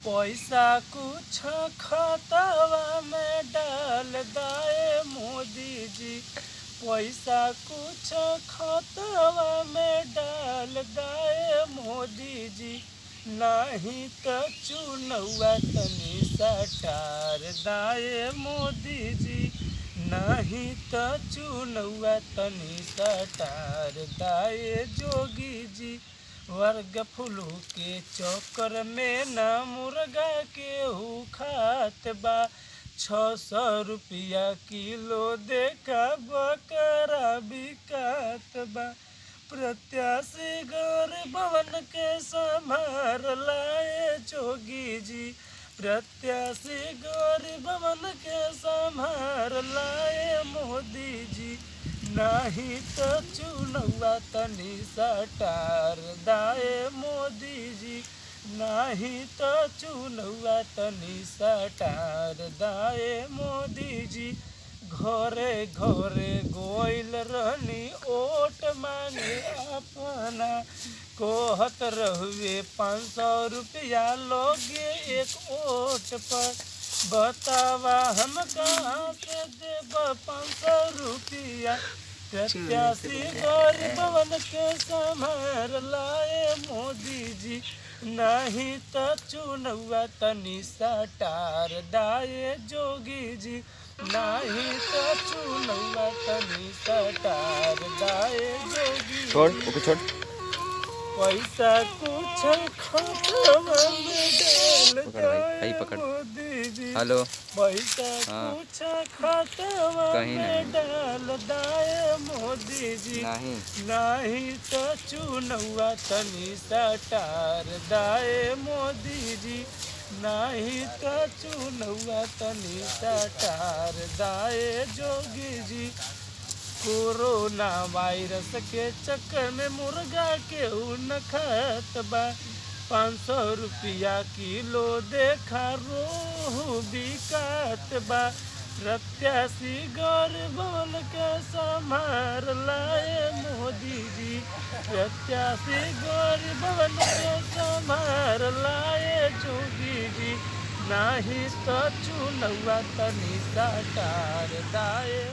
पैसा कुछ खतवा में डाल दाए मोदी जी। पैसा कुछ खतवा में डाल दाए मोदी जी। नहीं तो चुनौआ तनी सटार दाए मोदी जी। नहीं तो चुनौआ तनी सटार दाए जोगी जी। वर्ग फुलू के चक्कर में न मुर्गा केहू खात बा। 600 रुपया किलो देखा बकरा बिकात बा। प्रत्याशी गरीबवन के संभार लाए जोगी जी। प्रत्याशी गरीबवन के संभार लाए मोदी जी। नहीं तो चुनौआ तनी सटार दाए मोदी जी। नहीं तो चुनौआ तनी सटार दाए मोदी जी। घरे घरे गोइल रहनी ओट मांगे अपना। कहत रहुए 500 रुपया लोगे एक ओट पर। बतावा हम कहाँ से देब 500 रुपया। प्रत्याशी गरीबवन के संभार लाए मोदी जी। नहीं तो चुनौआ तनी सटार दाए जोगी जी। नहीं तो चुनौआ तनी सटार दाए जोगी। छोड़ ओके छोड़। पैसा कुछ खतवा में डाल दाए पकड़। मोदी जी। हेलो पैसा कुछ खतवा कहीं में डाल दाए मोदी जी। नहीं नहीं तो चुनौआ तनी सटार दाए मोदी जी। नहीं तो चुनौआ तनी सटार दाए जोगी जी। कोरोना वायरस के चक्कर में मुर्गा केहू न खात बा। 500 रुपया किलो देखा रोहू बिकात बा। प्रत्याशी गरीबन के संभार लाए मोदी जी। प्रत्याशी गरीबन के संभार लाए जोगी जी। नहीं तो चुनौआ तनी सटार दाए।